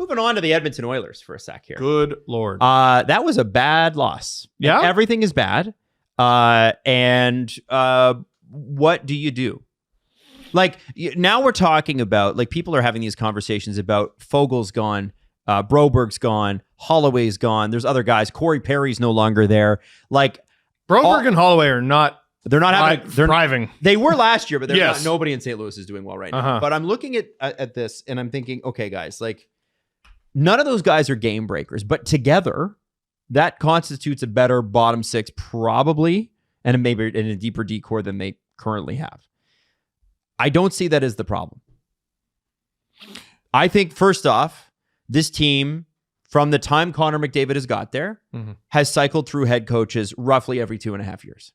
moving on to the Edmonton Oilers for a sec here. Good Lord. That was a bad loss. Yeah? Everything is bad. And what do you do? Like, now we're talking about, like, people are having these conversations about Fogel's gone, Broberg's gone, Holloway's gone. There's other guys. Corey Perry's no longer there. Like, Broberg and Holloway are not. They're not having. They're thriving. They were last year, but they're Yes. not. Nobody in St. Louis is doing well right now. But I'm looking at this and I'm thinking, okay, guys, like, none of those guys are game breakers, but together, that constitutes a better bottom six, probably, and maybe in a deeper D core than they currently have. I don't see that as the problem. I think, first off, this team, from the time Connor McDavid has got there, has cycled through head coaches roughly every 2.5 years.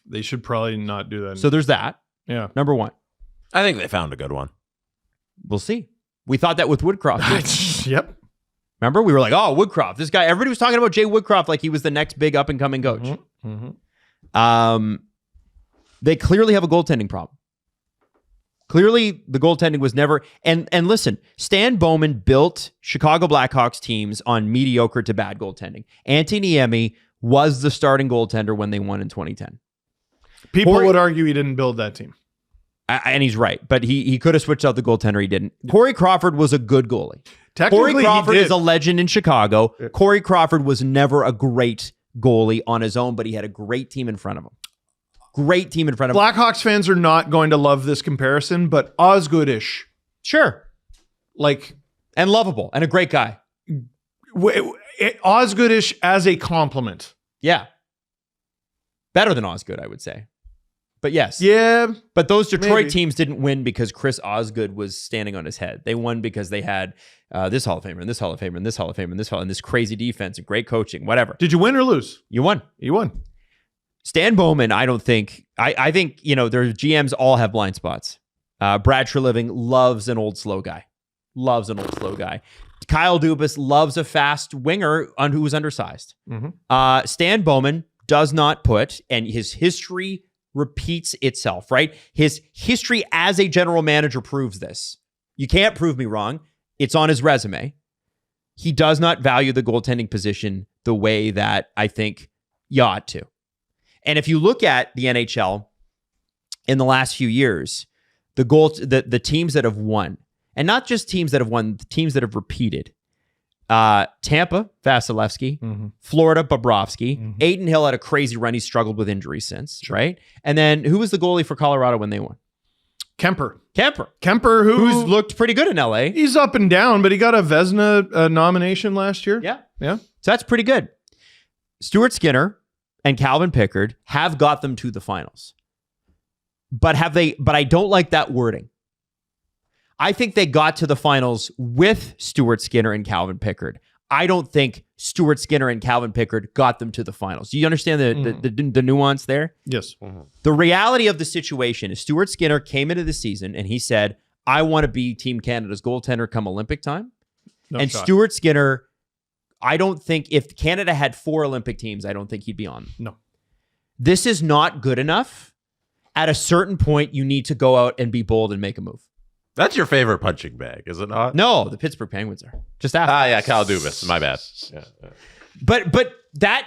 They should probably not do that. So there's that. Yeah. Number one. I think they found a good one. We'll see. We thought that with Woodcroft. Yep. Remember? We were like, oh, Woodcroft. This guy, everybody was talking about Jay Woodcroft like he was the next big up-and-coming coach. They clearly have a goaltending problem. Clearly, the goaltending was never... And listen, Stan Bowman built Chicago Blackhawks teams on mediocre to bad goaltending. Antti Niemi was the starting goaltender when they won in 2010. People would argue he didn't build that team. And he's right, but he could have switched out the goaltender. He didn't. Corey Crawford was a good goalie. Technically, Corey Crawford is a legend in Chicago. Yeah. Corey Crawford was never a great goalie on his own, but he had a great team in front of him. Great team in front of him. Blackhawks fans are not going to love this comparison, but Osgoodish. Sure. Like, and lovable and a great guy. Osgoodish as a compliment. Yeah. Better than Osgood, I would say. But yes. Yeah. But those Detroit teams didn't win because Chris Osgood was standing on his head. They won because they had this Hall of Famer and this Hall of Famer and this Hall of Famer and this Hall and this crazy defense and great coaching, whatever. Did you win or lose? You won. You won. Stan Bowman, I don't think... I think, you know, their GMs all have blind spots. Brad Treliving loves an old slow guy. Loves an old slow guy. Kyle Dubas loves a fast winger who's undersized. Stan Bowman does not put, and his history repeats itself, right? His history as a general manager proves this. You can't prove me wrong. It's on his resume. He does not value the goaltending position the way that I think you ought to. And if you look at the NHL in the last few years, the teams that have won, and not just teams that have won, the teams that have repeated. Tampa, Vasilevsky. Florida, Bobrovsky. Aiden Hill had a crazy run. He's struggled with injuries since, right? And then who was the goalie for Colorado when they won? Kemper, who's looked pretty good in LA. He's up and down, but he got a Vezina nomination last year. Yeah. So that's pretty good. Stuart Skinner and Calvin Pickard have got them to the finals. But I don't like that wording. I think they got to the finals with Stuart Skinner and Calvin Pickard. I don't think Stuart Skinner and Calvin Pickard got them to the finals. Do you understand the nuance there? Yes. The reality of the situation is Stuart Skinner came into the season and he said, I want to be Team Canada's goaltender come Olympic time. Stuart Skinner, I don't think if Canada had 4 Olympic teams, I don't think he'd be on. No. This is not good enough. At a certain point, you need to go out and be bold and make a move. That's your favorite punching bag, is it not? No, the Pittsburgh Penguins are. Just after. Yeah, Kyle Dubas. My bad. Yeah. But that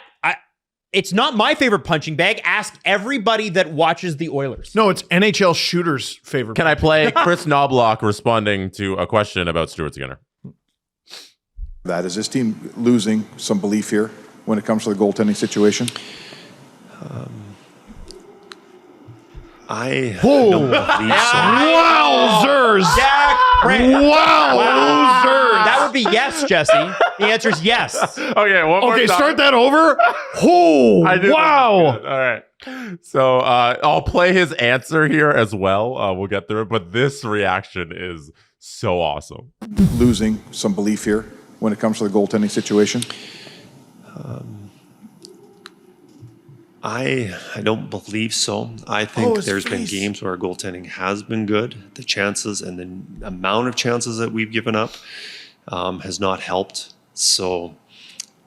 it's not my favorite punching bag. Ask everybody that watches the Oilers. No, it's NHL shooters' favorite. Can I play Chris Knobloch responding to a question about Stuart Skinner? That is this team losing some belief here when it comes to the goaltending situation? I don't believe so. Wowzers! Wowzers! That would be yes, Jesse. The answer is yes. Okay, one more time. Start that over. Oh, wow! All right. So I'll play his answer here as well. We'll get through it, but this reaction is so awesome. Losing some belief here when it comes to the goaltending situation? I don't believe so. I think there's been games where our goaltending has been good. The chances and the amount of chances that we've given up has not helped. So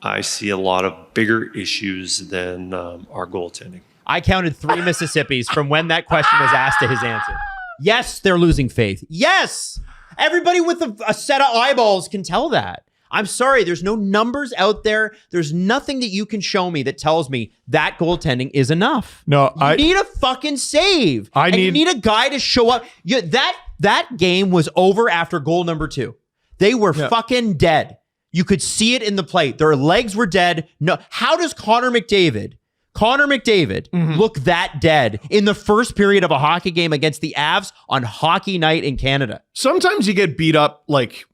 I see a lot of bigger issues than our goaltending. I counted 3 Mississippis from when that question was asked to his answer. Yes, they're losing faith. Yes! Everybody with a set of eyeballs can tell that. I'm sorry. There's no numbers out there. There's nothing that you can show me that tells me that goaltending is enough. No, you need a fucking save. You need a guy to show up. That game was over after goal number 2. They were fucking dead. You could see it in the play. Their legs were dead. No, how does Connor McDavid look that dead in the first period of a hockey game against the Avs on hockey night in Canada? Sometimes you get beat up like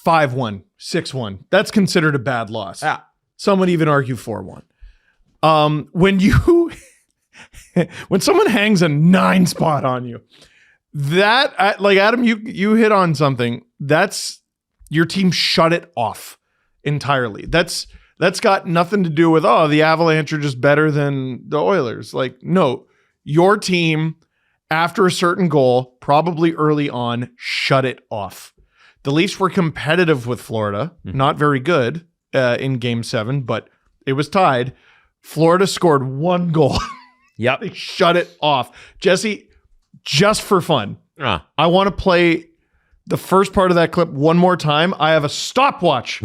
5-1, 6-1. That's considered a bad loss. Yeah. Some would even argue 4-1. When someone hangs a 9 spot on you, that, like Adam, you hit on something. That's your team shut it off entirely. That's got nothing to do with, the Avalanche are just better than the Oilers. Like, no, your team, after a certain goal, probably early on, shut it off. The Leafs were competitive with Florida, not very good in Game 7, but it was tied. Florida scored 1 goal. Yep. They shut it off. Jesse, just for fun, I want to play the first part of that clip one more time. I have a stopwatch,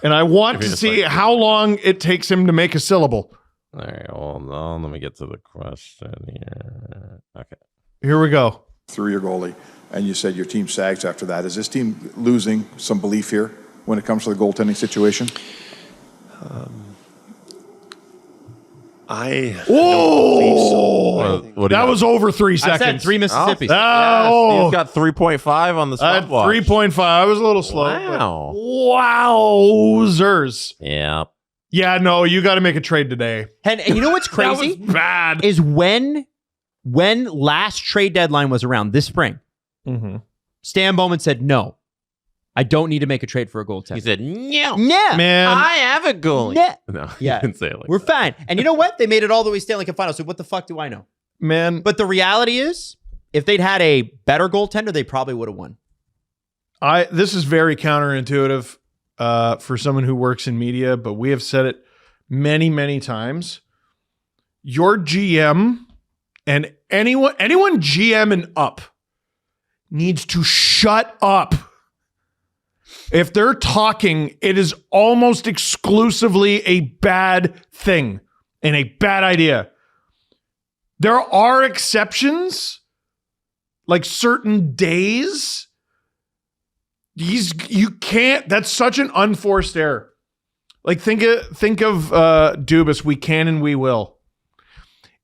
and I want to see how long it takes him to make a syllable. All right, hold on. Let me get to the question here. Okay. Here we go. Through your goalie, and you said your team sags after that. Is this team losing some belief here when it comes to the goaltending situation? I don't believe so. That was over 3 I seconds. said 3 Mississippis. Oh, He's got 3.5 on the stopwatch. 3.5. I was a little slow. Wow. Wowzers. Yeah. Yeah, no, you got to make a trade today. And you know what's crazy? That was bad. Is when last trade deadline was around this spring, Stan Bowman said, no, I don't need to make a trade for a goaltender. He said, no. Yeah. Man. I have a goalie. Yeah. No, Yeah. he didn't say it like We're that. fine. And you know what? They made it all the way to Stanley Cup Finals. So what the fuck do I know? Man. But the reality is, if they'd had a better goaltender, they probably would have won. This is very counterintuitive for someone who works in media, but we have said it many, many times. Your GM and anyone GM and up needs to shut up. If they're talking, it is almost exclusively a bad thing and a bad idea. There are exceptions, like certain days. You can't. That's such an unforced error. Like think of Dubas. We can and we will.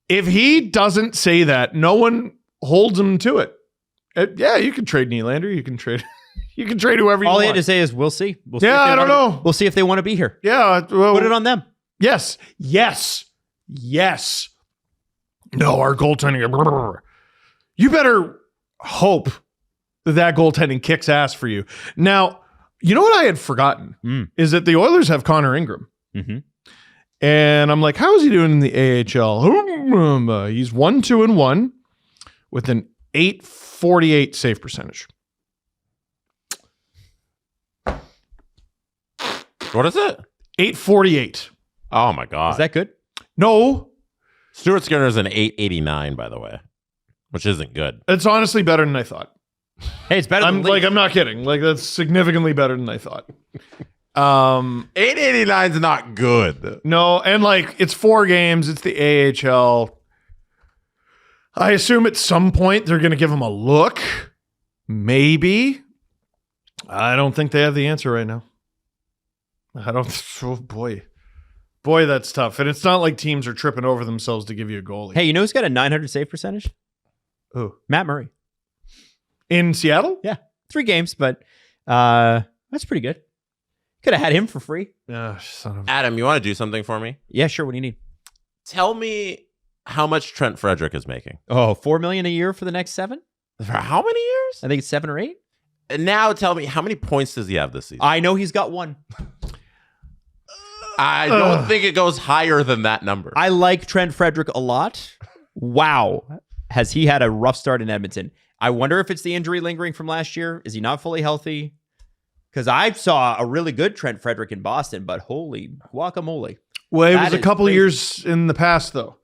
If he doesn't say that, no one holds him to it. Yeah, you can trade Nylander. You can trade. You can trade whoever you want. All he had to say is, we'll see. We'll see Yeah, if they I don't wanna- know. We'll see if they want to be here. Yeah, well, Put it on them. Yes. No, our goaltending. You better hope that goaltending kicks ass for you. Now, you know what I had forgotten is that the Oilers have Connor Ingram. Mm-hmm. And I'm like, how is he doing in the AHL? He's 1-2-1 with an .848 save percentage. What is it? .848. Oh, my God. Is that good? No, Stuart Skinner is an 889, by the way, which isn't good. it's honestly better than I thought. Hey, it's better than I'm not kidding. Like, that's significantly better than I thought. 889 is not good. No, and like it's 4 games. It's the AHL. I assume at some point they're going to give him a look. Maybe. I don't think they have the answer right now. I don't. Oh boy, that's tough. And it's not like teams are tripping over themselves to give you a goalie. Hey, you know who's got a 900 save percentage? Who? Matt Murray. In Seattle? Yeah, 3 games, but that's pretty good. Could have had him for free. Son of. Adam, you want to do something for me? Yeah, sure. What do you need? Tell me how much Trent Frederic is making. Oh, $4 million a year for the next 7? For how many years? I think it's 7 or 8. And now tell me, how many points does he have this season? I know he's got 1. I don't think it goes higher than that number. I like Trent Frederic a lot. Wow. Has he had a rough start in Edmonton? I wonder if it's the injury lingering from last year. Is he not fully healthy? Because I saw a really good Trent Frederic in Boston, but holy guacamole. Well, it That was a is couple crazy. years in the past, though.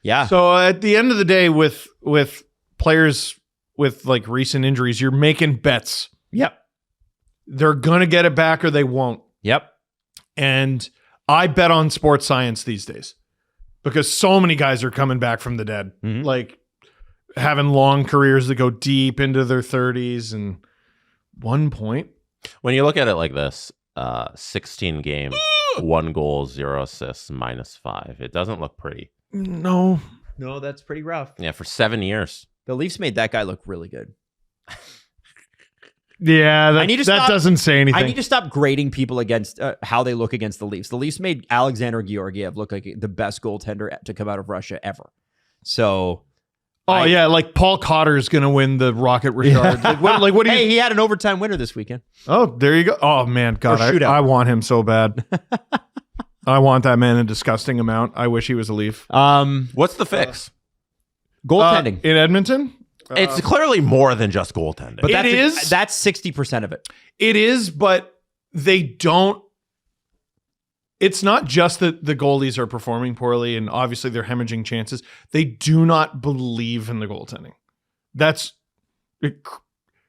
Yeah. So at the end of the day, with players with like recent injuries, you're making bets. Yep. They're going to get it back or they won't. Yep. And I bet on sports science these days because so many guys are coming back from the dead, like having long careers that go deep into their 30s and 1 point. When you look at it like this, 16 games, 1 goal, 0 assists, -5. It doesn't look pretty. No. No, that's pretty rough. Yeah, for 7 years. The Leafs made that guy look really good. Yeah, that doesn't say anything. I need to stop grading people against how they look against the Leafs. The Leafs made Alexander Georgiev look like the best goaltender to come out of Russia ever. So, like Paul Cotter is going to win the Rocket Richard. What do you? Hey, he had an overtime winner this weekend. Oh, there you go. Oh man, God, I want him so bad. I want that man a disgusting amount. I wish he was a Leaf. What's the fix? Goaltending in Edmonton. It's clearly more than just goaltending. But that's 60% of it. It is, but they don't. It's not just that the goalies are performing poorly and obviously they're hemorrhaging chances. They do not believe in the goaltending.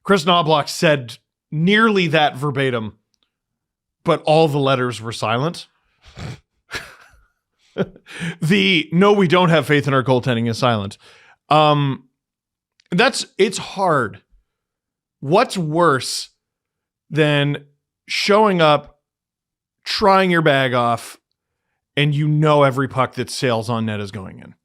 Chris Knobloch said nearly that verbatim, but all the letters were silent. No, we don't have faith in our goaltending is silent. It's hard. What's worse than showing up, trying your bag off, and you know every puck that sails on net is going in?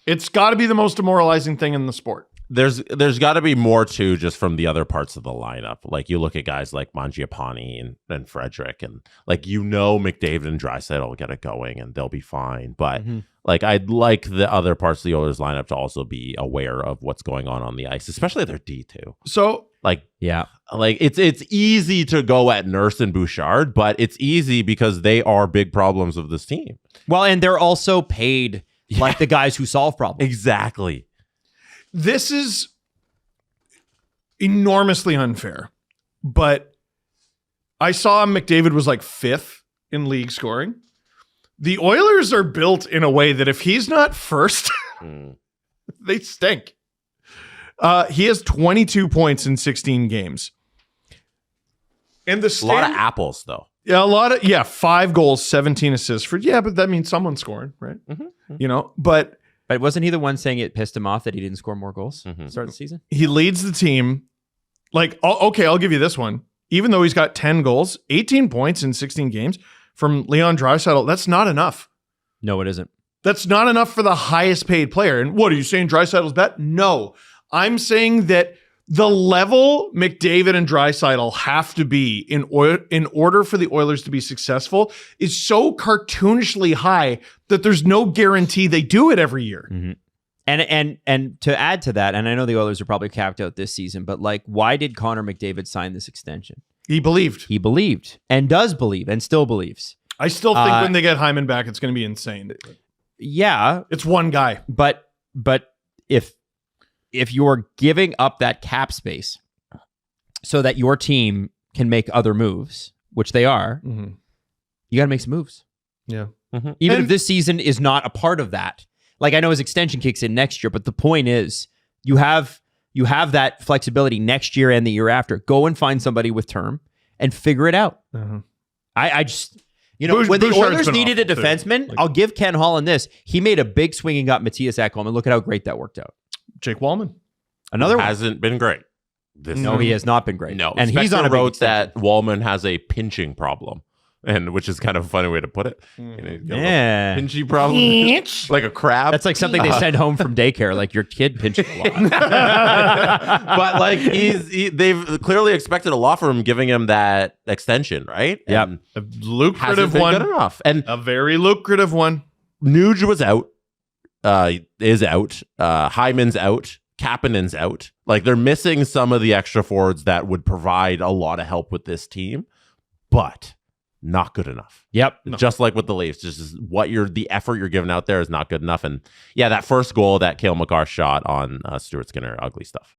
It's got to be the most demoralizing thing in the sport. There's got to be more too, just from the other parts of the lineup. Like you look at guys like Mangiapane and Frederic, and like McDavid and Draisaitl will get it going and they'll be fine. But like I'd like the other parts of the Oilers lineup to also be aware of what's going on the ice, especially their D2. So like it's easy to go at Nurse and Bouchard, but it's easy because they are big problems of this team. Well, and they're also paid like the guys who solve problems. Exactly. This is enormously unfair, but I saw McDavid was like 5th in league scoring. The Oilers are built in a way that if he's not first, they stink. He has 22 points in 16 games. And a lot of apples, though. Yeah, 5 goals, 17 assists but that means someone's scoring, right? But wasn't he the one saying it pissed him off that he didn't score more goals to start the season? He leads the team. Like, okay, I'll give you this one. Even though he's got 10 goals, 18 points in 16 games from Leon Draisaitl, that's not enough. No, it isn't. That's not enough for the highest paid player. And what are you saying, Draisaitl's bet? No. I'm saying that the level McDavid and Draisaitl have to be in order for the Oilers to be successful is so cartoonishly high that there's no guarantee they do it every year. Mm-hmm. And to add to that, and I know the Oilers are probably capped out this season, but like, why did Connor McDavid sign this extension? He believed. He believed and does believe and still believes. I still think when they get Hyman back, it's going to be insane. Yeah. It's one guy. But if you're giving up that cap space so that your team can make other moves, which they are, you got to make some moves. Yeah. Even if this season is not a part of that. Like, I know his extension kicks in next year, but the point is you have that flexibility next year and the year after. Go and find somebody with term and figure it out. I just, when the Oilers needed a defenseman, I'll give Ken Holland this. He made a big swing and got Matthias Ekholm, and look at how great that worked out. Jake Wallman. Another one. Hasn't been great. No, he has not been great. No, and he's on a wrote that Wallman has a pinching problem, and which is kind of a funny way to put it. Yeah, pinchy problem, like a crab. That's like something they send home from daycare, like your kid pinching a lot. But like they've clearly expected a lot from him, giving him that extension, right? Yeah, a lucrative one, good enough, and a very lucrative one. Nuge was out. Is out. Hyman's out. Kapanen's out. Like, they're missing some of the extra forwards that would provide a lot of help with this team, but not good enough. Yep. Just like with the Leafs, just the effort you're giving out there is not good enough. And yeah, that first goal that Cale Makar shot on Stuart Skinner, ugly stuff.